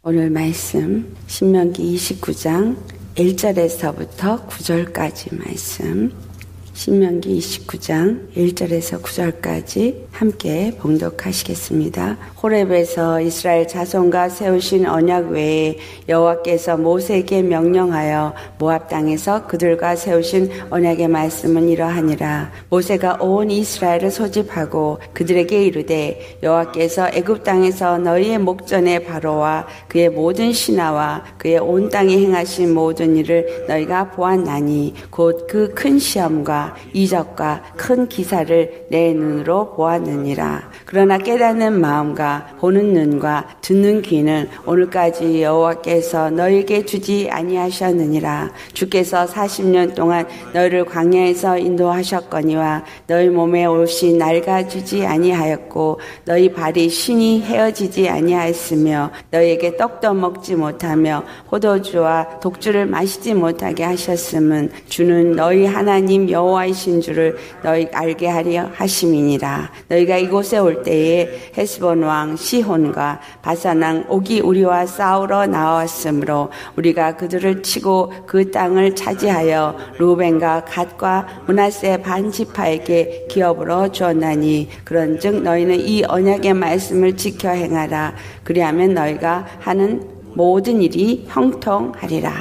오늘 말씀 신명기 29장 1절에서부터 9절까지 말씀, 신명기 29장 1절에서 9절까지 함께 봉독하시겠습니다. 호렙에서 이스라엘 자손과 세우신 언약 외에 여호와께서 모세에게 명령하여 모압 땅에서 그들과 세우신 언약의 말씀은 이러하니라. 모세가 온 이스라엘을 소집하고 그들에게 이르되 여호와께서 애굽 땅에서 너희의 목전에 바로와 그의 모든 신하와 그의 온 땅에 행하신 모든 일을 너희가 보았나니 곧 그 큰 시험과 이적과 큰 기사를 내 눈으로 보았느니라. 그러나 깨닫는 마음과 보는 눈과 듣는 귀는 오늘까지 여호와께서 너희에게 주지 아니하셨느니라. 주께서 40년 동안 너희를 광야에서 인도하셨거니와 너희 몸에 옷이 낡아지지 아니하였고 너희 발이 신이 헤어지지 아니하였으며 너희에게 떡도 먹지 못하며 포도주와 독주를 마시지 못하게 하셨음은 주는 너희 하나님 여호와이신 줄을 너희 알게 하려 하심이니라. 너희가 이곳에 올 때에 헤스본 왕 시혼과 바산 왕 옥이 우리와 싸우러 나왔으므로 우리가 그들을 치고 그 땅을 차지하여 루벤과 갓과 므낫세 반 지파에게 기업으로 주었나니 그런즉 너희는 이 언약의 말씀을 지켜 행하라. 그리하면 너희가 하는 모든 일이 형통하리라.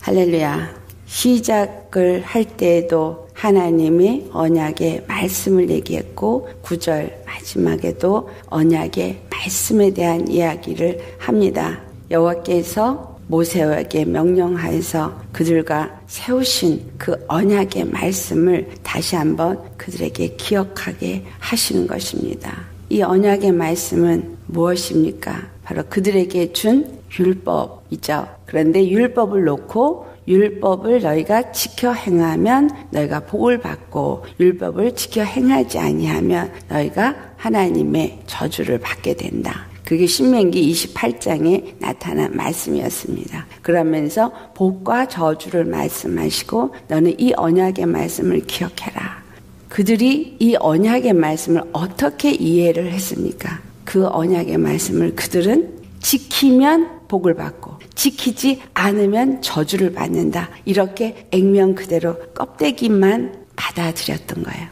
할렐루야. 시작을 할 때에도 하나님의 언약의 말씀을 얘기했고 9절 마지막에도 언약의 말씀에 대한 이야기를 합니다. 여호와께서 모세에게 명령하여서 그들과 세우신 그 언약의 말씀을 다시 한번 그들에게 기억하게 하시는 것입니다. 이 언약의 말씀은 무엇입니까? 바로 그들에게 준 율법이죠. 그런데 율법을 놓고 율법을 너희가 지켜 행하면 너희가 복을 받고 율법을 지켜 행하지 아니하면 너희가 하나님의 저주를 받게 된다. 그게 신명기 28장에 나타난 말씀이었습니다. 그러면서 복과 저주를 말씀하시고 너는 이 언약의 말씀을 기억해라. 그들이 이 언약의 말씀을 어떻게 이해를 했습니까? 그 언약의 말씀을 그들은 지키면 복을 받고 지키지 않으면 저주를 받는다. 이렇게 액면 그대로 껍데기만 받아들였던 거예요.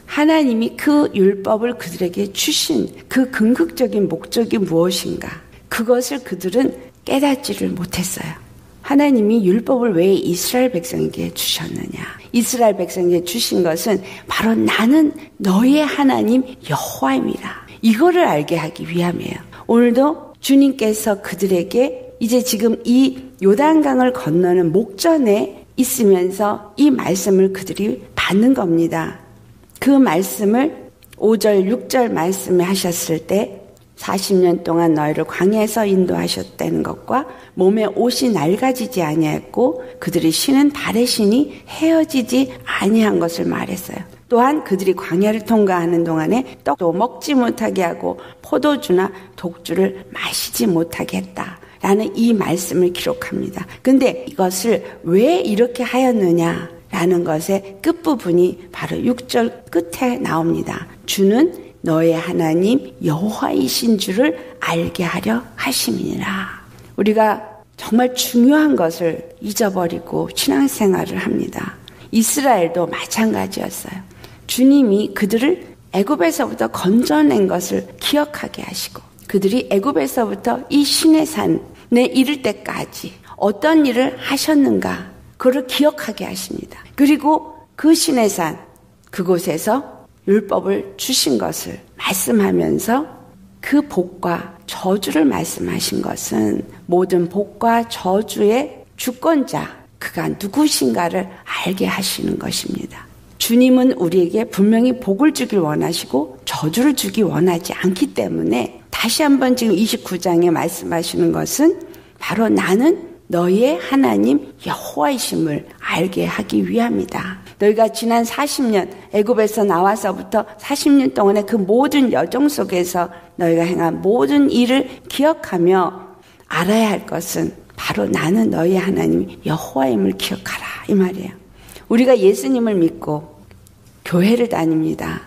하나님이 그 율법을 그들에게 주신 그 궁극적인 목적이 무엇인가? 그것을 그들은 깨닫지를 못했어요. 하나님이 율법을 왜 이스라엘 백성에게 주셨느냐? 이스라엘 백성에게 주신 것은 바로 나는 너의 하나님 여호와입니다. 이거를 알게 하기 위함이에요. 오늘도 주님께서 그들에게 이제 지금 이 요단강을 건너는 목전에 있으면서 이 말씀을 그들이 받는 겁니다. 그 말씀을 5절, 6절 말씀에 하셨을 때 40년 동안 너희를 광야에서 인도하셨다는 것과 몸에 옷이 낡아지지 아니했고 그들이 신은 발의 신이 헤어지지 아니한 것을 말했어요. 또한 그들이 광야를 통과하는 동안에 떡도 먹지 못하게 하고 포도주나 독주를 마시지 못하게 했다. 라는 이 말씀을 기록합니다. 근데 이것을 왜 이렇게 하였느냐? 라는 것의 끝부분이 바로 6절 끝에 나옵니다. 주는 너의 하나님 여호와이신 줄을 알게 하려 하심이니라. 우리가 정말 중요한 것을 잊어버리고 신앙생활을 합니다. 이스라엘도 마찬가지였어요. 주님이 그들을 애굽에서부터 건져낸 것을 기억하게 하시고 그들이 애굽에서부터 이 신의 산에 이를 때까지 어떤 일을 하셨는가 그를 기억하게 하십니다. 그리고 그 신의 산 그곳에서 율법을 주신 것을 말씀하면서 그 복과 저주를 말씀하신 것은 모든 복과 저주의 주권자 그가 누구신가를 알게 하시는 것입니다. 주님은 우리에게 분명히 복을 주길 원하시고 저주를 주기 원하지 않기 때문에 다시 한번 지금 29장에 말씀하시는 것은 바로 나는 너희의 하나님 여호와이심을 알게 하기 위함이다. 너희가 지난 40년 애굽에서 나와서부터 40년 동안의 그 모든 여정 속에서 너희가 행한 모든 일을 기억하며 알아야 할 것은 바로 나는 너희 하나님 여호와임을 기억하라 이 말이에요. 우리가 예수님을 믿고 교회를 다닙니다.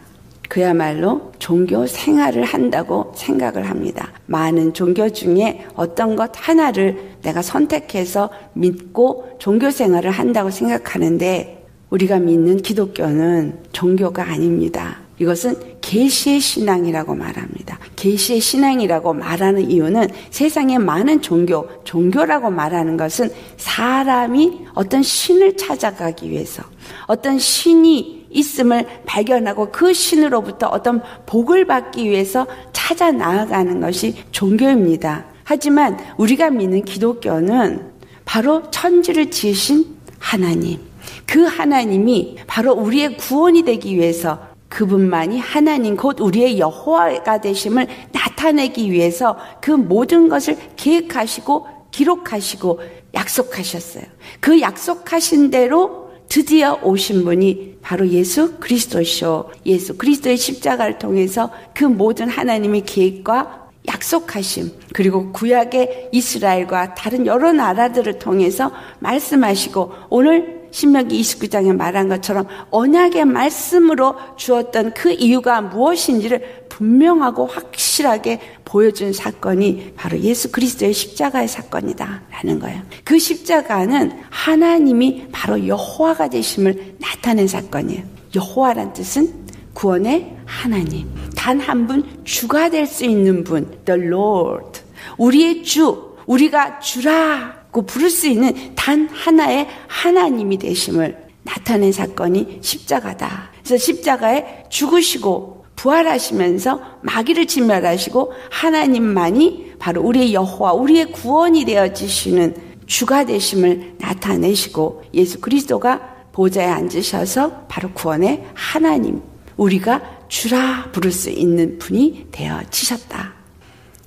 그야말로 종교 생활을 한다고 생각을 합니다. 많은 종교 중에 어떤 것 하나를 내가 선택해서 믿고 종교 생활을 한다고 생각하는데 우리가 믿는 기독교는 종교가 아닙니다. 이것은 계시의 신앙이라고 말합니다. 계시의 신앙이라고 말하는 이유는 세상에 많은 종교라고 말하는 것은 사람이 어떤 신을 찾아가기 위해서 어떤 신이 있음을 발견하고 그 신으로부터 어떤 복을 받기 위해서 찾아 나아가는 것이 종교입니다. 하지만 우리가 믿는 기독교는 바로 천지를 지으신 하나님, 그 하나님이 바로 우리의 구원이 되기 위해서 그분만이 하나님 곧 우리의 여호와가 되심을 나타내기 위해서 그 모든 것을 계획하시고 기록하시고 약속하셨어요. 그 약속하신 대로 드디어 오신 분이 바로 예수 그리스도시오. 예수 그리스도의 십자가를 통해서 그 모든 하나님의 계획과 약속하심, 그리고 구약의 이스라엘과 다른 여러 나라들을 통해서 말씀하시고 오늘 신명기 29장에 말한 것처럼 언약의 말씀으로 주었던 그 이유가 무엇인지를 분명하고 확실하게 보여준 사건이 바로 예수 그리스도의 십자가의 사건이다라는 거예요. 그 십자가는 하나님이 바로 여호와가 되심을 나타낸 사건이에요. 여호와란 뜻은 구원의 하나님, 단 한 분 주가 될 수 있는 분, The Lord, 우리의 주, 우리가 주라고 부를 수 있는 단 하나의 하나님이 되심을 나타낸 사건이 십자가다. 그래서 십자가에 죽으시고 부활하시면서 마귀를 진멸하시고 하나님만이 바로 우리의 여호와, 우리의 구원이 되어지시는 주가 되심을 나타내시고 예수 그리스도가 보좌에 앉으셔서 바로 구원의 하나님, 우리가 주라 부를 수 있는 분이 되어지셨다.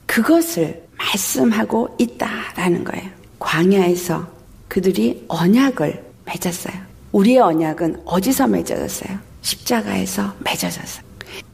그것을 말씀하고 있다라는 거예요. 광야에서 그들이 언약을 맺었어요. 우리의 언약은 어디서 맺어졌어요? 십자가에서 맺어졌어요.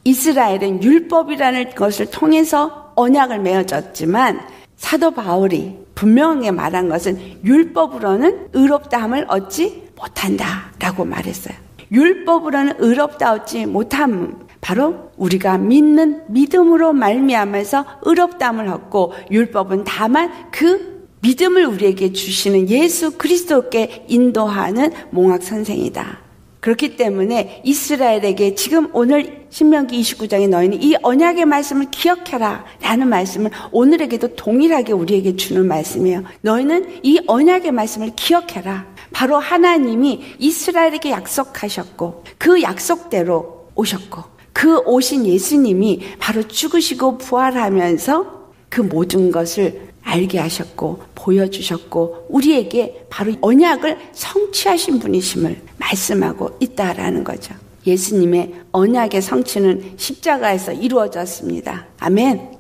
이스라엘은 율법이라는 것을 통해서 언약을 맺어졌지만 사도 바울이 분명하게 말한 것은 율법으로는 의롭다함을 얻지 못한다라고 말했어요. 율법으로는 의롭다 얻지 못함, 바로 우리가 믿는 믿음으로 말미암아서 의롭다함을 얻고 율법은 다만 그 믿음을 우리에게 주시는 예수 그리스도께 인도하는 몽학 선생이다. 그렇기 때문에 이스라엘에게 지금 오늘 신명기 29장에 너희는 이 언약의 말씀을 기억해라 라는 말씀을 오늘에게도 동일하게 우리에게 주는 말씀이에요. 너희는 이 언약의 말씀을 기억해라. 바로 하나님이 이스라엘에게 약속하셨고 그 약속대로 오셨고 그 오신 예수님이 바로 죽으시고 부활하면서 그 모든 것을 알게 하셨고 보여주셨고 우리에게 바로 언약을 성취하신 분이심을 말씀하고 있다라는 거죠. 예수님의 언약의 성취는 십자가에서 이루어졌습니다. 아멘.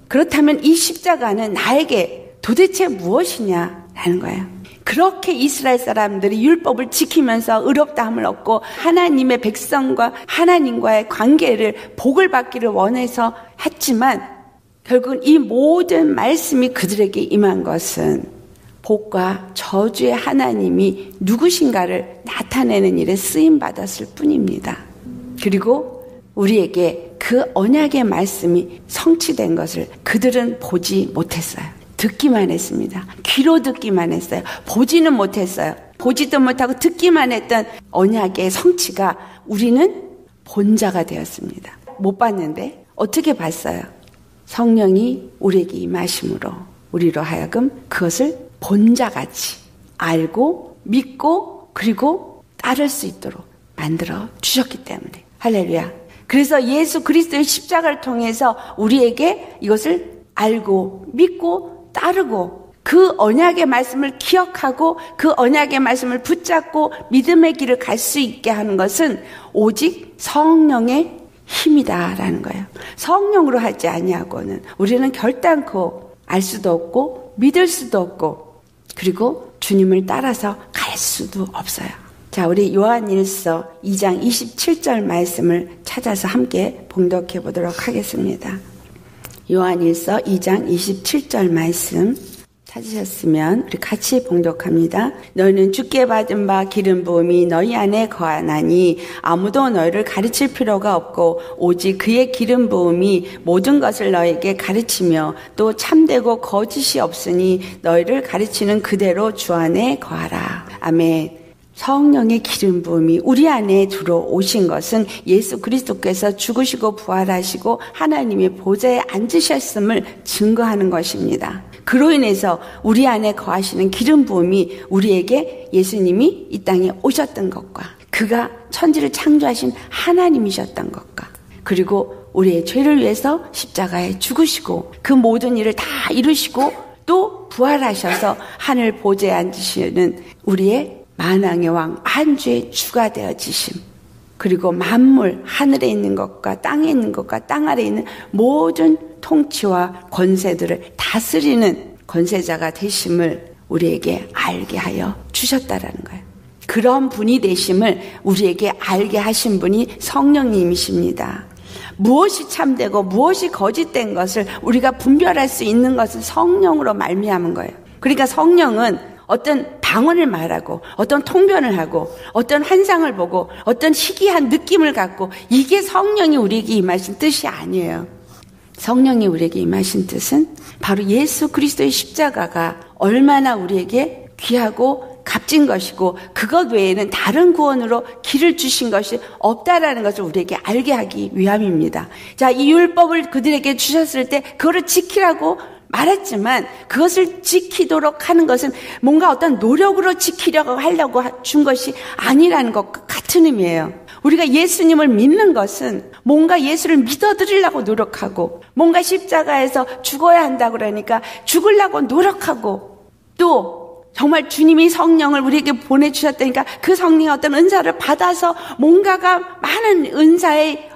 그렇다면 이 십자가는 나에게 도대체 무엇이냐라는 거예요. 그렇게 이스라엘 사람들이 율법을 지키면서 의롭다함을 얻고 하나님의 백성과 하나님과의 관계를 복을 받기를 원해서 했지만 결국은 이 모든 말씀이 그들에게 임한 것은 복과 저주의 하나님이 누구신가를 나타내는 일에 쓰임받았을 뿐입니다. 그리고 우리에게 그 언약의 말씀이 성취된 것을 그들은 보지 못했어요. 듣기만 했습니다. 귀로 듣기만 했어요. 보지는 못했어요. 보지도 못하고 듣기만 했던 언약의 성취가 우리는 본자가 되었습니다. 못 봤는데 어떻게 봤어요? 성령이 우리에게 임하심으로 우리로 하여금 그것을 본자같이 알고 믿고 그리고 따를 수 있도록 만들어 주셨기 때문에 할렐루야. 그래서 예수 그리스도의 십자가를 통해서 우리에게 이것을 알고 믿고 따르고 그 언약의 말씀을 기억하고 그 언약의 말씀을 붙잡고 믿음의 길을 갈 수 있게 하는 것은 오직 성령의 힘이다라는 거예요. 성령으로 하지 아니하고는 우리는 결단코 알 수도 없고 믿을 수도 없고 그리고 주님을 따라서 갈 수도 없어요. 자, 우리 요한일서 2장 27절 말씀을 찾아서 함께 봉독해 보도록 하겠습니다. 요한일서 2장 27절 말씀 찾으셨으면 우리 같이 봉독합니다. 너희는 주께 받은 바 기름 부음이 너희 안에 거하나니 아무도 너희를 가르칠 필요가 없고 오직 그의 기름 부음이 모든 것을 너희에게 가르치며 또 참되고 거짓이 없으니 너희를 가르치는 그대로 주 안에 거하라. 아멘. 성령의 기름 부음이 우리 안에 들어오신 것은 예수 그리스도께서 죽으시고 부활하시고 하나님의 보좌에 앉으셨음을 증거하는 것입니다. 그로 인해서 우리 안에 거하시는 기름 부음이 우리에게 예수님이 이 땅에 오셨던 것과 그가 천지를 창조하신 하나님이셨던 것과 그리고 우리의 죄를 위해서 십자가에 죽으시고 그 모든 일을 다 이루시고 또 부활하셔서 하늘 보좌에 앉으시는 우리의 만왕의 왕 만주의 주가 되어지심 그리고 만물 하늘에 있는 것과 땅에 있는 것과 땅 아래에 있는 모든 통치와 권세들을 다스리는 권세자가 되심을 우리에게 알게 하여 주셨다라는 거예요. 그런 분이 되심을 우리에게 알게 하신 분이 성령님이십니다. 무엇이 참되고 무엇이 거짓된 것을 우리가 분별할 수 있는 것은 성령으로 말미암은 거예요. 그러니까 성령은 어떤 방언을 말하고 어떤 통변을 하고 어떤 환상을 보고 어떤 희귀한 느낌을 갖고 이게 성령이 우리에게 임하신 뜻이 아니에요. 성령이 우리에게 임하신 뜻은 바로 예수 그리스도의 십자가가 얼마나 우리에게 귀하고 값진 것이고 그것 외에는 다른 구원으로 길을 주신 것이 없다라는 것을 우리에게 알게 하기 위함입니다. 자, 이 율법을 그들에게 주셨을 때 그거를 지키라고 말했지만 그것을 지키도록 하는 것은 뭔가 어떤 노력으로 지키려고 하려고 준 것이 아니라는 것 같은 의미예요. 우리가 예수님을 믿는 것은 뭔가 예수를 믿어드리려고 노력하고 뭔가 십자가에서 죽어야 한다고 그러니까 죽으려고 노력하고 또 정말 주님이 성령을 우리에게 보내주셨다니까 그 성령의 어떤 은사를 받아서 뭔가가 많은 은사의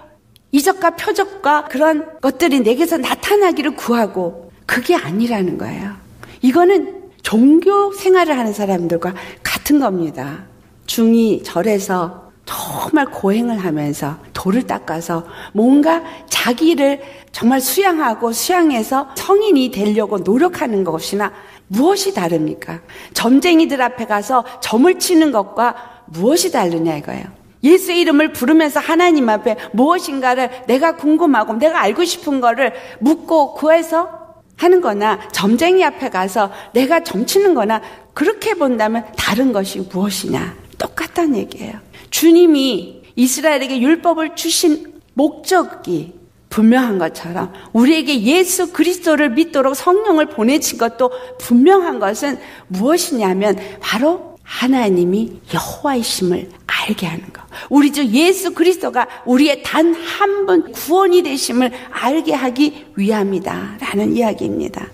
이적과 표적과 그런 것들이 내게서 나타나기를 구하고 그게 아니라는 거예요. 이거는 종교 생활을 하는 사람들과 같은 겁니다. 중이 절에서 정말 고행을 하면서 돌을 닦아서 뭔가 자기를 정말 수양해서 성인이 되려고 노력하는 것이나 무엇이 다릅니까? 점쟁이들 앞에 가서 점을 치는 것과 무엇이 다르냐 이거예요. 예수의 이름을 부르면서 하나님 앞에 무엇인가를 내가 궁금하고 내가 알고 싶은 거를 묻고 구해서 하는 거나 점쟁이 앞에 가서 내가 점치는 거나 그렇게 본다면 다른 것이 무엇이냐? 똑같다는 얘기예요. 주님이 이스라엘에게 율법을 주신 목적이 분명한 것처럼 우리에게 예수 그리스도를 믿도록 성령을 보내신 것도 분명한 것은 무엇이냐면 바로 하나님이 여호와이심을 알게 하는 것. 우리 주 예수 그리스도가 우리의 단 한 분 구원이 되심을 알게 하기 위함이다라는 이야기입니다.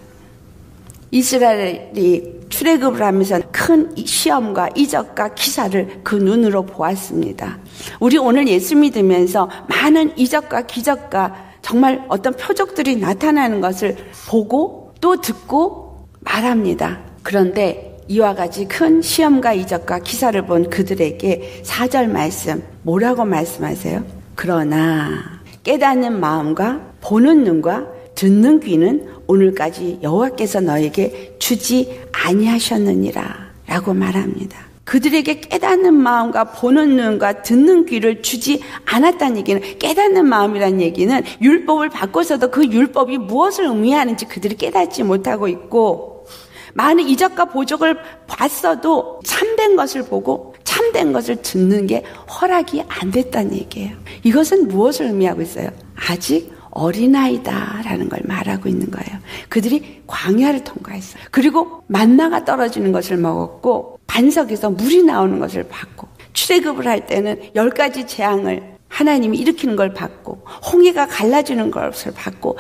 이스라엘이 출애굽을 하면서 큰 시험과 이적과 기사를 그 눈으로 보았습니다. 우리 오늘 예수 믿으면서 많은 이적과 기적과 정말 어떤 표적들이 나타나는 것을 보고 또 듣고 말합니다. 그런데 이와 같이 큰 시험과 이적과 기사를 본 그들에게 4절 말씀 뭐라고 말씀하세요? 그러나 깨닫는 마음과 보는 눈과 듣는 귀는 오늘까지 여호와께서 너에게 주지 아니하셨느니라 라고 말합니다. 그들에게 깨닫는 마음과 보는 눈과 듣는 귀를 주지 않았다는 얘기는 깨닫는 마음이라는 얘기는 율법을 바꿔서도 그 율법이 무엇을 의미하는지 그들이 깨닫지 못하고 있고 많은 이적과 보적을 봤어도 참된 것을 보고 참된 것을 듣는 게 허락이 안 됐다는 얘기예요. 이것은 무엇을 의미하고 있어요? 아직 어린아이다라는 걸 말하고 있는 거예요. 그들이 광야를 통과했어요. 그리고 만나가 떨어지는 것을 먹었고 반석에서 물이 나오는 것을 봤고 출애굽을 할 때는 10가지 재앙을 하나님이 일으키는 걸 봤고 홍해가 갈라지는 것을 봤고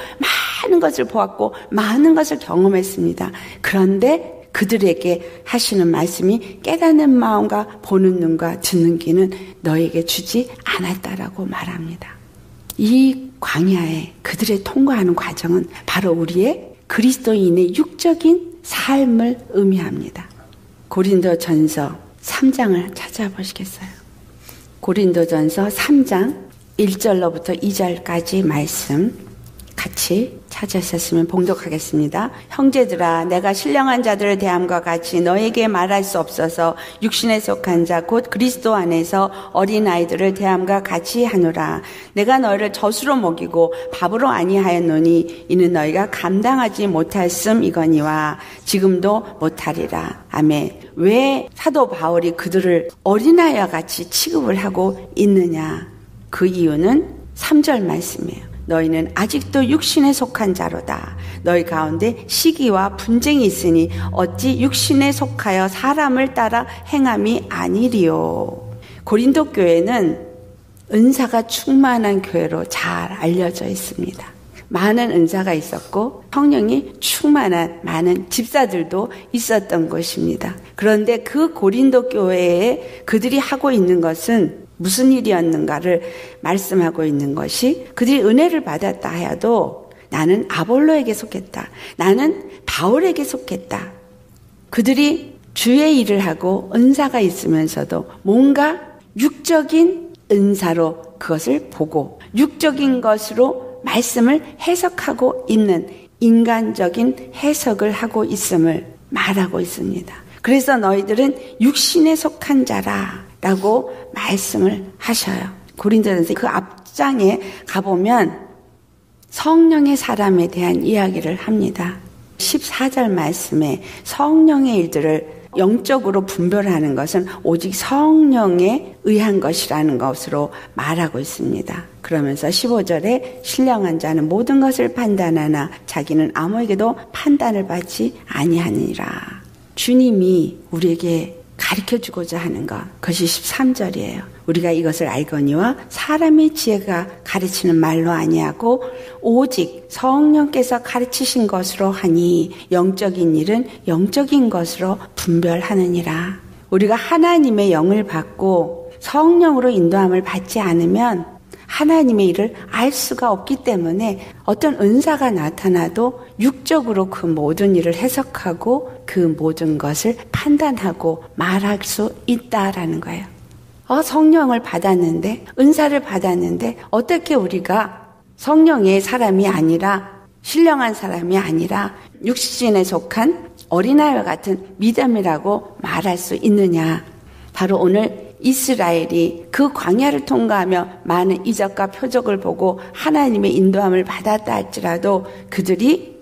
많은 것을 보았고 많은 것을 경험했습니다. 그런데 그들에게 하시는 말씀이 깨닫는 마음과 보는 눈과 듣는 귀는 너에게 주지 않았다라고 말합니다. 이 광야에 그들의 통과하는 과정은 바로 우리의 그리스도인의 육적인 삶을 의미합니다. 고린도전서 3장을 찾아보시겠어요? 고린도전서 3장 1절로부터 2절까지 말씀 같이 찾으셨으면 봉독하겠습니다. 형제들아, 내가 신령한 자들을 대함과 같이 너에게 말할 수 없어서 육신에 속한 자 곧 그리스도 안에서 어린아이들을 대함과 같이 하노라. 내가 너희를 젖으로 먹이고 밥으로 아니하였노니 이는 너희가 감당하지 못할씀 이거니와 지금도 못하리라. 아멘. 왜 사도 바울이 그들을 어린아이와 같이 취급을 하고 있느냐? 그 이유는 3절 말씀이에요. 너희는 아직도 육신에 속한 자로다. 너희 가운데 시기와 분쟁이 있으니 어찌 육신에 속하여 사람을 따라 행함이 아니리요. 고린도 교회는 은사가 충만한 교회로 잘 알려져 있습니다. 많은 은사가 있었고 성령이 충만한 많은 집사들도 있었던 것입니다. 그런데 그 고린도 교회에 그들이 하고 있는 것은 무슨 일이었는가를 말씀하고 있는 것이, 그들이 은혜를 받았다 하여도 나는 아볼로에게 속했다, 나는 바울에게 속했다. 그들이 주의 일을 하고 은사가 있으면서도 뭔가 육적인 은사로 그것을 보고 육적인 것으로 말씀을 해석하고 있는 인간적인 해석을 하고 있음을 말하고 있습니다. 그래서 너희들은 육신에 속한 자라 라고 말씀을 하셔요. 고린도전서 그 앞장에 가보면 성령의 사람에 대한 이야기를 합니다. 14절 말씀에 성령의 일들을 영적으로 분별하는 것은 오직 성령에 의한 것이라는 것으로 말하고 있습니다. 그러면서 15절에 신령한 자는 모든 것을 판단하나 자기는 아무에게도 판단을 받지 아니하니라. 주님이 우리에게 가르쳐주고자 하는 것, 그것이 13절이에요. 우리가 이것을 알거니와 사람의 지혜가 가르치는 말로 아니하고 오직 성령께서 가르치신 것으로 하니 영적인 일은 영적인 것으로 분별하느니라. 우리가 하나님의 영을 받고 성령으로 인도함을 받지 않으면 하나님의 일을 알 수가 없기 때문에 어떤 은사가 나타나도 육적으로 그 모든 일을 해석하고 그 모든 것을 판단하고 말할 수 있다라는 거예요. 성령을 받았는데, 은사를 받았는데 어떻게 우리가 성령의 사람이 아니라, 신령한 사람이 아니라 육신에 속한 어린아이와 같은 믿음이라고 말할 수 있느냐? 바로 오늘 이스라엘이 그 광야를 통과하며 많은 이적과 표적을 보고 하나님의 인도함을 받았다 할지라도 그들이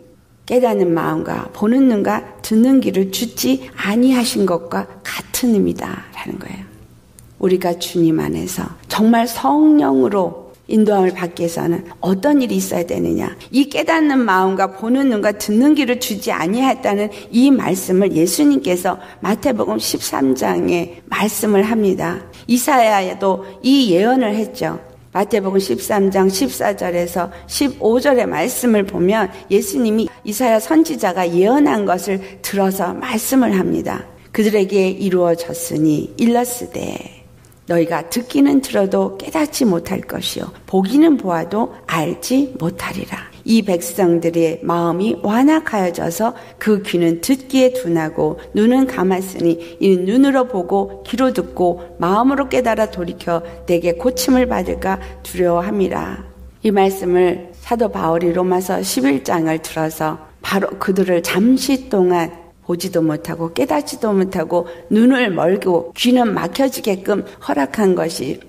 깨닫는 마음과 보는 눈과 듣는 귀를 주지 아니하신 것과 같은 의미다라는 거예요. 우리가 주님 안에서 정말 성령으로 인도함을 받기 위해서는 어떤 일이 있어야 되느냐? 이 깨닫는 마음과 보는 눈과 듣는 귀를 주지 아니했다는 이 말씀을 예수님께서 마태복음 13장에 말씀을 합니다. 이사야도 이 예언을 했죠. 마태복음 13장 14절에서 15절의 말씀을 보면 예수님이 이사야 선지자가 예언한 것을 들어서 말씀을 합니다. 그들에게 이루어졌으니 일렀으되 너희가 듣기는 들어도 깨닫지 못할 것이요 보기는 보아도 알지 못하리라. 이 백성들의 마음이 완악하여져서 그 귀는 듣기에 둔하고 눈은 감았으니 이는 눈으로 보고 귀로 듣고 마음으로 깨달아 돌이켜 내게 고침을 받을까 두려워함이라. 이 말씀을 사도 바울이 로마서 11장을 들어서 바로 그들을 잠시 동안 보지도 못하고 깨닫지도 못하고 눈을 멀고 귀는 막혀지게끔 허락한 것이,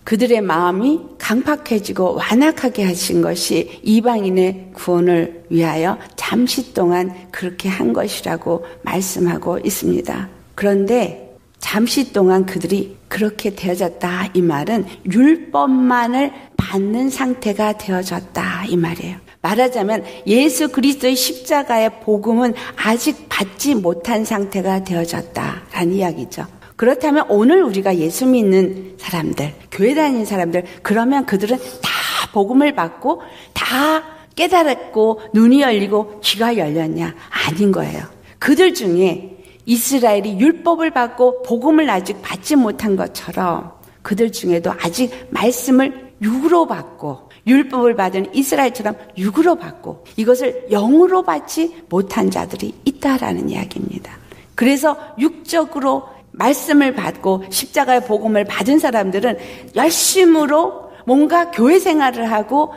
그들의 마음이 강팍해지고 완악하게 하신 것이 이방인의 구원을 위하여 잠시 동안 그렇게 한 것이라고 말씀하고 있습니다. 그런데 잠시 동안 그들이 그렇게 되어졌다 이 말은 율법만을 받는 상태가 되어졌다 이 말이에요. 말하자면 예수 그리스도의 십자가의 복음은 아직 받지 못한 상태가 되어졌다라는 이야기죠. 그렇다면 오늘 우리가 예수 믿는 사람들, 교회 다니는 사람들, 그러면 그들은 다 복음을 받고 다 깨달았고 눈이 열리고 귀가 열렸냐? 아닌 거예요. 그들 중에 이스라엘이 율법을 받고 복음을 아직 받지 못한 것처럼 그들 중에도 아직 말씀을 육으로 받고 율법을 받은 이스라엘처럼 육으로 받고 이것을 영으로 받지 못한 자들이 있다라는 이야기입니다. 그래서 육적으로 말씀을 받고 십자가의 복음을 받은 사람들은 열심으로 뭔가 교회 생활을 하고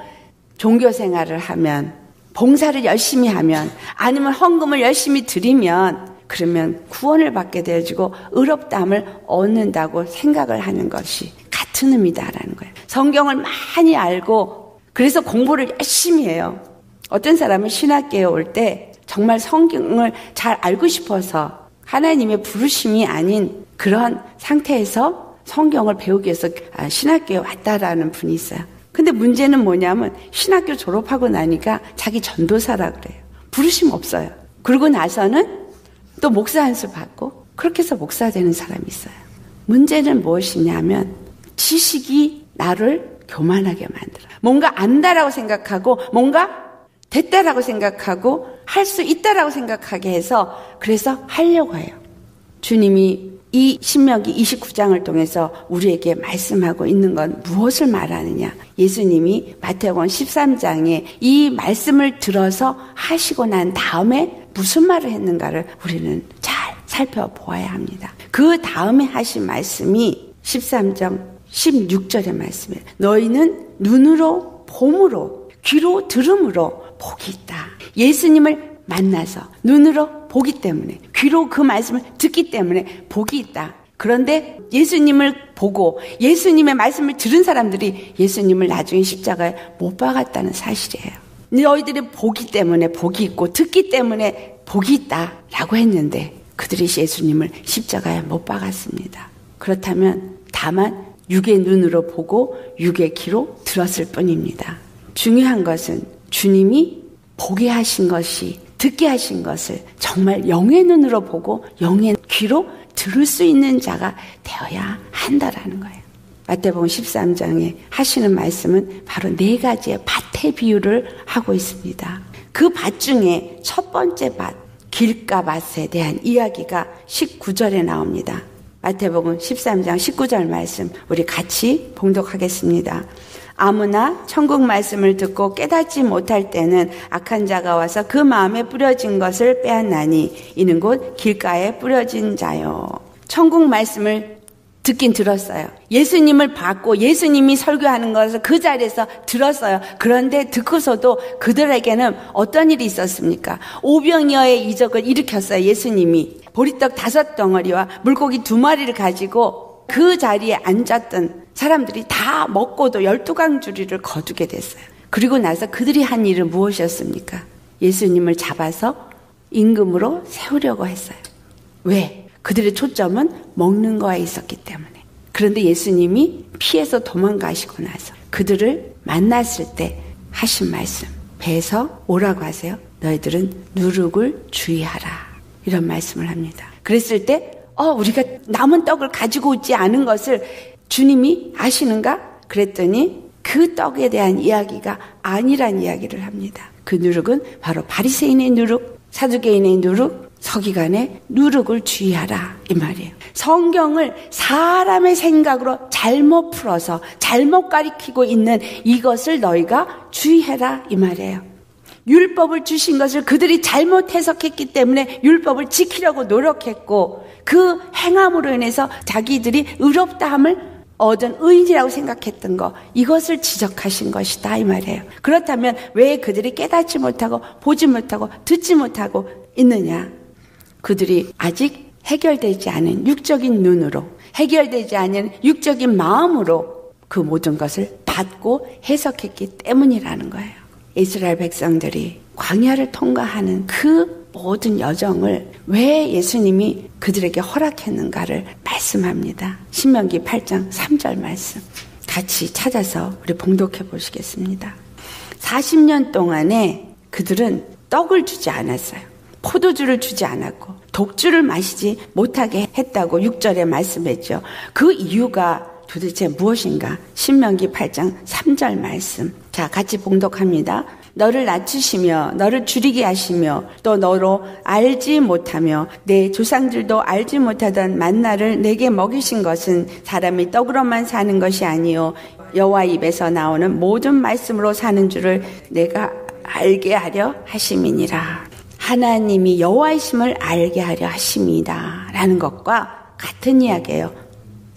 종교 생활을 하면, 봉사를 열심히 하면, 아니면 헌금을 열심히 드리면, 그러면 구원을 받게 되어지고 의롭다함을 얻는다고 생각을 하는 것이 같은 의미다라는 거예요. 성경을 많이 알고 그래서 공부를 열심히 해요. 어떤 사람은 신학교에 올 때 정말 성경을 잘 알고 싶어서 하나님의 부르심이 아닌 그런 상태에서 성경을 배우기 위해서 신학교에 왔다라는 분이 있어요. 근데 문제는 뭐냐면 신학교 졸업하고 나니까 자기 전도사라 그래요. 부르심 없어요. 그러고 나서는 또 목사 한 수 받고 그렇게 해서 목사 되는 사람이 있어요. 문제는 무엇이냐면 지식이 나를 교만하게 만들어요. 뭔가 안다라고 생각하고 뭔가 됐다라고 생각하고 할 수 있다라고 생각하게 해서 그래서 하려고 해요. 주님이 이 신명기 29장을 통해서 우리에게 말씀하고 있는 건 무엇을 말하느냐? 예수님이 마태복음 13장에 이 말씀을 들어서 하시고 난 다음에 무슨 말을 했는가를 우리는 잘 살펴보아야 합니다. 그 다음에 하신 말씀이 13장 16절의 말씀이에요. 너희는 눈으로 봄으로 귀로 들음으로 복이 있다. 예수님을 만나서 눈으로 보기 때문에 귀로 그 말씀을 듣기 때문에 복이 있다. 그런데 예수님을 보고 예수님의 말씀을 들은 사람들이 예수님을 나중에 십자가에 못 박았다는 사실이에요. 너희들이 보기 때문에 복이 있고 듣기 때문에 복이 있다라고 했는데 그들이 예수님을 십자가에 못 박았습니다. 그렇다면 다만 육의 눈으로 보고 육의 귀로 들었을 뿐입니다. 중요한 것은 주님이 보게 하신 것이 듣게 하신 것을 정말 영의 눈으로 보고 영의 귀로 들을 수 있는 자가 되어야 한다라는 거예요. 마태복음 13장에 하시는 말씀은 바로 4가지의 밭의 비유를 하고 있습니다. 그 밭 중에 첫 번째 밭, 길가밭에 대한 이야기가 19절에 나옵니다. 마태복음 13장 19절 말씀 우리 같이 봉독하겠습니다. 아무나 천국 말씀을 듣고 깨닫지 못할 때는 악한 자가 와서 그 마음에 뿌려진 것을 빼앗나니 이는 곧 길가에 뿌려진 자요. 천국 말씀을 듣긴 들었어요. 예수님을 봤고 예수님이 설교하는 것을 그 자리에서 들었어요. 그런데 듣고서도 그들에게는 어떤 일이 있었습니까? 오병이어의 이적을 일으켰어요. 예수님이 보리떡 5덩어리와 물고기 2마리를 가지고 그 자리에 앉았던 사람들이 다 먹고도 12강주리를 거두게 됐어요. 그리고 나서 그들이 한 일은 무엇이었습니까? 예수님을 잡아서 임금으로 세우려고 했어요. 왜? 그들의 초점은 먹는 거에 있었기 때문에. 그런데 예수님이 피해서 도망가시고 나서 그들을 만났을 때 하신 말씀, 배에서 오라고 하세요. 너희들은 누룩을 주의하라. 이런 말씀을 합니다. 그랬을 때 우리가 남은 떡을 가지고 오지 않은 것을 주님이 아시는가? 그랬더니 그 떡에 대한 이야기가 아니란 이야기를 합니다. 그 누룩은 바로 바리새인의 누룩, 사두개인의 누룩, 서기관의 누룩을 주의하라 이 말이에요. 성경을 사람의 생각으로 잘못 풀어서 잘못 가리키고 있는 이것을 너희가 주의해라 이 말이에요. 율법을 주신 것을 그들이 잘못 해석했기 때문에 율법을 지키려고 노력했고 그 행함으로 인해서 자기들이 의롭다함을 얻은 의인이라고 생각했던 거 이것을 지적하신 것이다 이 말이에요. 그렇다면 왜 그들이 깨닫지 못하고 보지 못하고 듣지 못하고 있느냐? 그들이 아직 해결되지 않은 육적인 눈으로 해결되지 않은 육적인 마음으로 그 모든 것을 받고 해석했기 때문이라는 거예요. 이스라엘 백성들이 광야를 통과하는 그 모든 여정을 왜 예수님이 그들에게 허락했는가를 말씀합니다. 신명기 8장 3절 말씀 같이 찾아서 우리 봉독해 보시겠습니다. 40년 동안에 그들은 떡을 주지 않았어요. 포도주를 주지 않았고 독주를 마시지 못하게 했다고 6절에 말씀했죠. 그 이유가 도대체 무엇인가? 신명기 8장 3절 말씀. 자, 같이 봉독합니다. 너를 낮추시며 너를 줄이게 하시며 또 너로 알지 못하며 내 조상들도 알지 못하던 만나를 내게 먹이신 것은 사람이 떡으로만 사는 것이 아니요 여호와 입에서 나오는 모든 말씀으로 사는 줄을 내가 알게 하려 하심이니라. 하나님이 여호와이심을 알게 하려 하심이다 라는 것과 같은 이야기예요.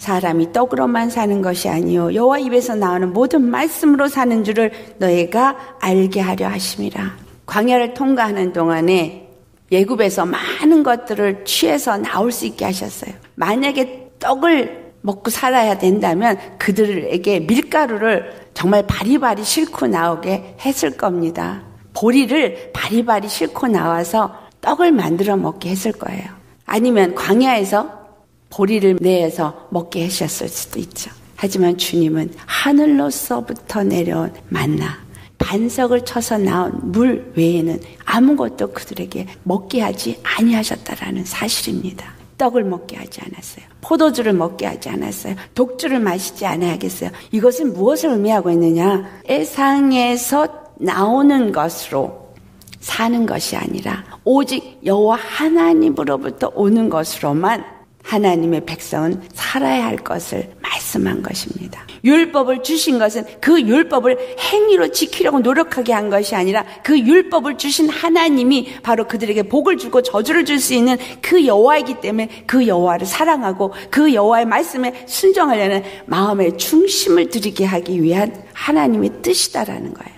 사람이 떡으로만 사는 것이 아니요 여호와 입에서 나오는 모든 말씀으로 사는 줄을 너희가 알게 하려 하심이라. 광야를 통과하는 동안에 애굽에서 많은 것들을 취해서 나올 수 있게 하셨어요. 만약에 떡을 먹고 살아야 된다면 그들에게 밀가루를 정말 바리바리 싣고 나오게 했을 겁니다. 보리를 바리바리 싣고 나와서 떡을 만들어 먹게 했을 거예요. 아니면 광야에서 보리를 내서 먹게 하셨을 수도 있죠. 하지만 주님은 하늘로서부터 내려온 만나, 반석을 쳐서 나온 물 외에는 아무것도 그들에게 먹게 하지 아니하셨다라는 사실입니다. 떡을 먹게 하지 않았어요. 포도주를 먹게 하지 않았어요. 독주를 마시지 않아야겠어요. 이것은 무엇을 의미하고 있느냐? 세상에서 나오는 것으로 사는 것이 아니라 오직 여호와 하나님으로부터 오는 것으로만 하나님의 백성은 살아야 할 것을 말씀한 것입니다. 율법을 주신 것은 그 율법을 행위로 지키려고 노력하게 한 것이 아니라 그 율법을 주신 하나님이 바로 그들에게 복을 주고 저주를 줄 수 있는 그 여호와이기 때문에 그 여호와를 사랑하고 그 여호와의 말씀에 순종하려는 마음의 중심을 들이게 하기 위한 하나님의 뜻이다라는 거예요.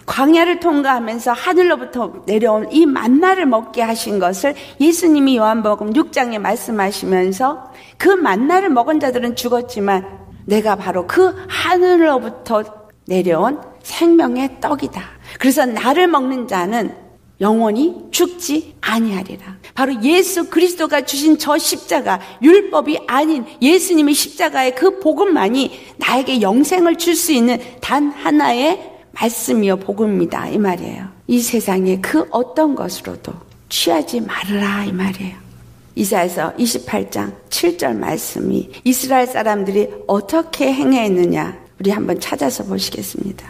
광야를 통과하면서 하늘로부터 내려온 이 만나를 먹게 하신 것을 예수님이 요한복음 6장에 말씀하시면서 그 만나를 먹은 자들은 죽었지만 내가 바로 그 하늘로부터 내려온 생명의 떡이다. 그래서 나를 먹는 자는 영원히 죽지 아니하리라. 바로 예수 그리스도가 주신 저 십자가, 율법이 아닌 예수님의 십자가의 그 복음만이 나에게 영생을 줄 수 있는 단 하나의 말씀이요 복음이다 이 말이에요. 이 세상에 그 어떤 것으로도 취하지 말으라 이 말이에요. 이사야서 28장 7절 말씀이 이스라엘 사람들이 어떻게 행했느냐 우리 한번 찾아서 보시겠습니다.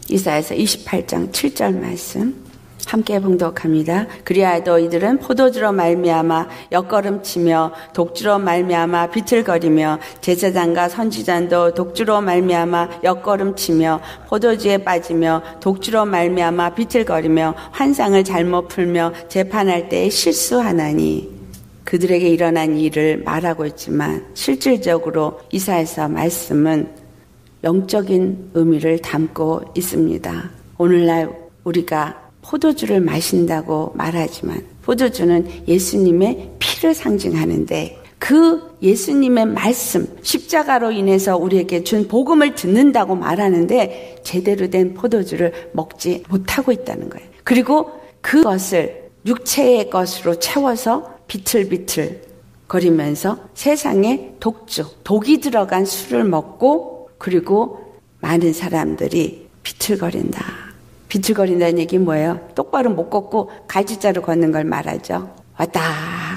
이사야서 28장 7절 말씀 함께 봉독합니다. 그리하여도 이들은 포도주로 말미암아 엿걸음치며 독주로 말미암아 비틀거리며 제사장과 선지자도 독주로 말미암아 엿걸음치며 포도주에 빠지며 독주로 말미암아 비틀거리며 환상을 잘못 풀며 재판할 때에 실수하나니 그들에게 일어난 일을 말하고 있지만 실질적으로 이사야서 말씀은 영적인 의미를 담고 있습니다. 오늘날 우리가 포도주를 마신다고 말하지만 포도주는 예수님의 피를 상징하는데 그 예수님의 말씀, 십자가로 인해서 우리에게 준 복음을 듣는다고 말하는데 제대로 된 포도주를 먹지 못하고 있다는 거예요. 그리고 그것을 육체의 것으로 채워서 비틀비틀 거리면서 세상에 독주, 독이 들어간 술을 먹고 그리고 많은 사람들이 비틀거린다. 비틀거린다는 얘기 뭐예요? 똑바로 못 걷고 갈지자로 걷는 걸 말하죠. 왔다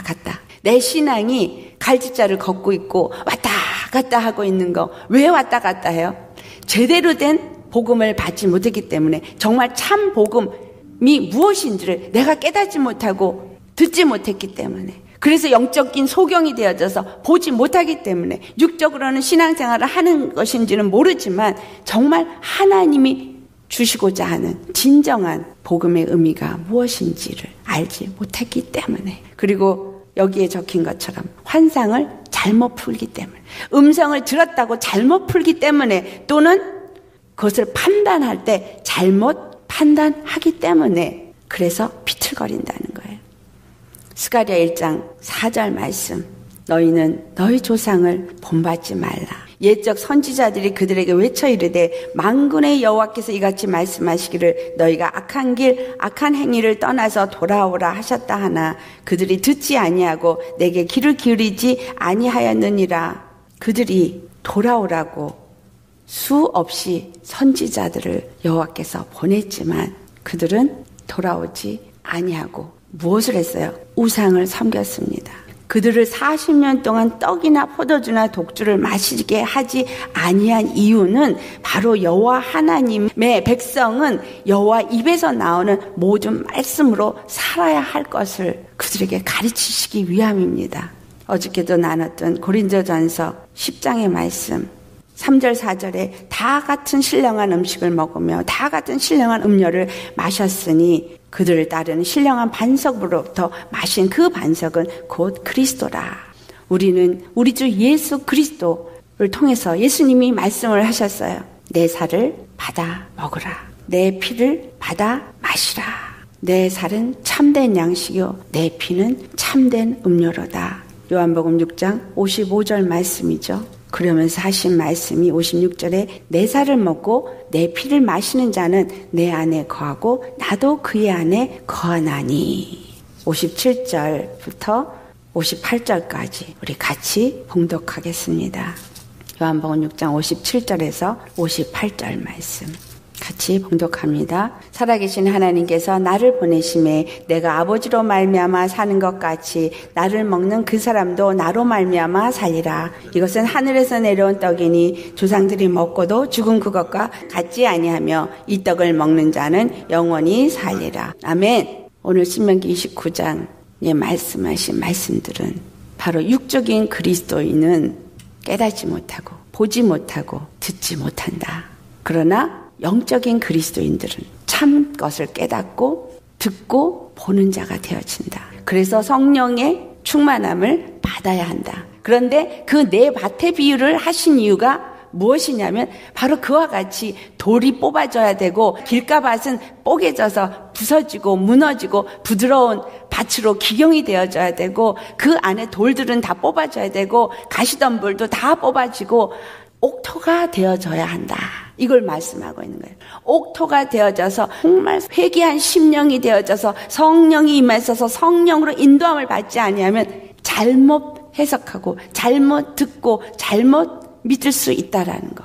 갔다. 내 신앙이 갈지자를 걷고 있고 왔다 갔다 하고 있는 거 왜 왔다 갔다 해요? 제대로 된 복음을 받지 못했기 때문에 정말 참 복음이 무엇인지를 내가 깨닫지 못하고 듣지 못했기 때문에 그래서 영적인 소경이 되어져서 보지 못하기 때문에 육적으로는 신앙생활을 하는 것인지는 모르지만 정말 하나님이 주시고자 하는 진정한 복음의 의미가 무엇인지를 알지 못했기 때문에 그리고 여기에 적힌 것처럼 환상을 잘못 풀기 때문에 음성을 들었다고 잘못 풀기 때문에 또는 그것을 판단할 때 잘못 판단하기 때문에 그래서 비틀거린다는 거예요. 스가랴 1장 4절 말씀 너희는 너희 조상을 본받지 말라. 옛적 선지자들이 그들에게 외쳐 이르되 만군의 여호와께서 이같이 말씀하시기를 너희가 악한 길 악한 행위를 떠나서 돌아오라 하셨다 하나 그들이 듣지 아니하고 내게 귀를 기울이지 아니하였느니라. 그들이 돌아오라고 수없이 선지자들을 여호와께서 보냈지만 그들은 돌아오지 아니하고 무엇을 했어요? 우상을 섬겼습니다. 그들을 40년 동안 떡이나 포도주나 독주를 마시게 하지 아니한 이유는 바로 여호와 하나님의 백성은 여호와 입에서 나오는 모든 말씀으로 살아야 할 것을 그들에게 가르치시기 위함입니다. 어저께도 나눴던 고린도전서 10장의 말씀 3절 4절에 다 같은 신령한 음식을 먹으며 다 같은 신령한 음료를 마셨으니 그들을 따르는 신령한 반석으로부터 마신 그 반석은 곧 그리스도라. 우리는 우리 주 예수 그리스도를 통해서 예수님이 말씀을 하셨어요. 내 살을 받아 먹으라. 내 피를 받아 마시라. 내 살은 참된 양식이요 내 피는 참된 음료로다. 요한복음 6장 55절 말씀이죠. 그러면서 하신 말씀이 56절에 내 살을 먹고 내 피를 마시는 자는 내 안에 거하고 나도 그의 안에 거하나니. 57절부터 58절까지 우리 같이 봉독하겠습니다. 요한복음 6장 57절에서 58절 말씀 같이 봉독합니다. 살아계신 하나님께서 나를 보내심에 내가 아버지로 말미암아 사는 것 같이 나를 먹는 그 사람도 나로 말미암아 살리라. 이것은 하늘에서 내려온 떡이니 조상들이 먹고도 죽은 그것과 같지 아니하며 이 떡을 먹는 자는 영원히 살리라. 아멘. 오늘 신명기 29장에 말씀하신 말씀들은 바로 육적인 그리스도인은 깨닫지 못하고 보지 못하고 듣지 못한다. 그러나 영적인 그리스도인들은 참 것을 깨닫고 듣고 보는 자가 되어진다. 그래서 성령의 충만함을 받아야 한다. 그런데 그 네 밭의 비유를 하신 이유가 무엇이냐면 바로 그와 같이 돌이 뽑아져야 되고 길가밭은 뽀개져서 부서지고 무너지고 부드러운 밭으로 기경이 되어져야 되고 그 안에 돌들은 다 뽑아져야 되고 가시덤불도 다 뽑아지고 옥토가 되어져야 한다. 이걸 말씀하고 있는 거예요. 옥토가 되어져서 정말 회개한 심령이 되어져서 성령이 임하셔서 성령으로 인도함을 받지 아니하면 잘못 해석하고 잘못 듣고 잘못 믿을 수 있다라는 거.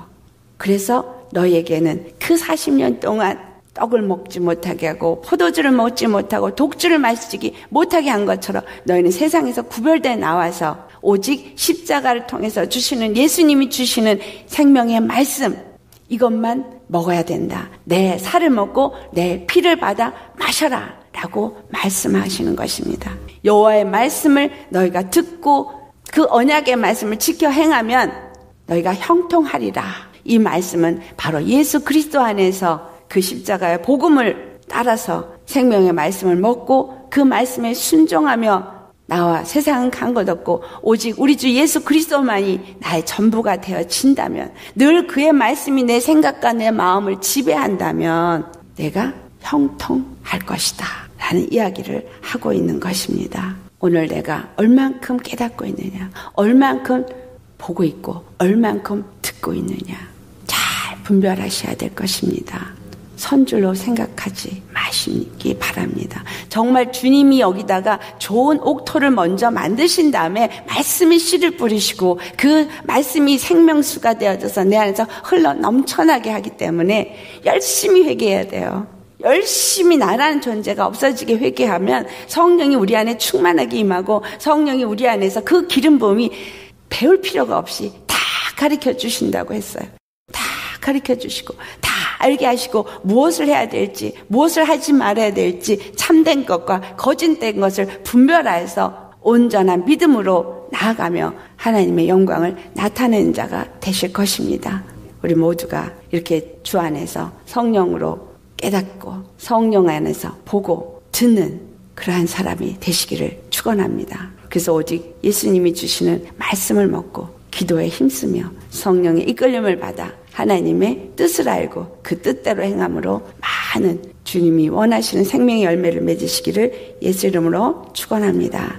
그래서 너희에게는 그 40년 동안 떡을 먹지 못하게 하고 포도주를 먹지 못하고 독주를 마시지 못하게 한 것처럼 너희는 세상에서 구별돼 나와서 오직 십자가를 통해서 주시는 예수님이 주시는 생명의 말씀 이것만 먹어야 된다. 내 살을 먹고 내 피를 받아 마셔라 라고 말씀하시는 것입니다. 여호와의 말씀을 너희가 듣고 그 언약의 말씀을 지켜 행하면 너희가 형통하리라. 이 말씀은 바로 예수 그리스도 안에서 그 십자가의 복음을 따라서 생명의 말씀을 먹고 그 말씀에 순종하며 나와 세상은 간 것 없고 오직 우리 주 예수 그리스도만이 나의 전부가 되어진다면 늘 그의 말씀이 내 생각과 내 마음을 지배한다면 내가 형통할 것이다 라는 이야기를 하고 있는 것입니다. 오늘 내가 얼만큼 깨닫고 있느냐, 얼만큼 보고 있고 얼만큼 듣고 있느냐 잘 분별하셔야 될 것입니다. 선줄로 생각하지 마시기 바랍니다. 정말 주님이 여기다가 좋은 옥토를 먼저 만드신 다음에 말씀이 씨를 뿌리시고 그 말씀이 생명수가 되어져서 내 안에서 흘러 넘쳐나게 하기 때문에 열심히 회개해야 돼요. 열심히 나라는 존재가 없어지게 회개하면 성령이 우리 안에 충만하게 임하고 성령이 우리 안에서 그 기름 부음이 배울 필요가 없이 다 가르쳐 주신다고 했어요. 다 가르쳐 주시고 다 알게 하시고 무엇을 해야 될지 무엇을 하지 말아야 될지 참된 것과 거짓된 것을 분별하여서 온전한 믿음으로 나아가며 하나님의 영광을 나타내는 자가 되실 것입니다. 우리 모두가 이렇게 주 안에서 성령으로 깨닫고 성령 안에서 보고 듣는 그러한 사람이 되시기를 축원합니다. 그래서 오직 예수님이 주시는 말씀을 먹고 기도에 힘쓰며 성령의 이끌림을 받아 하나님의 뜻을 알고 그 뜻대로 행함으로 많은 주님이 원하시는 생명의 열매를 맺으시기를 예수 이름으로 축원합니다.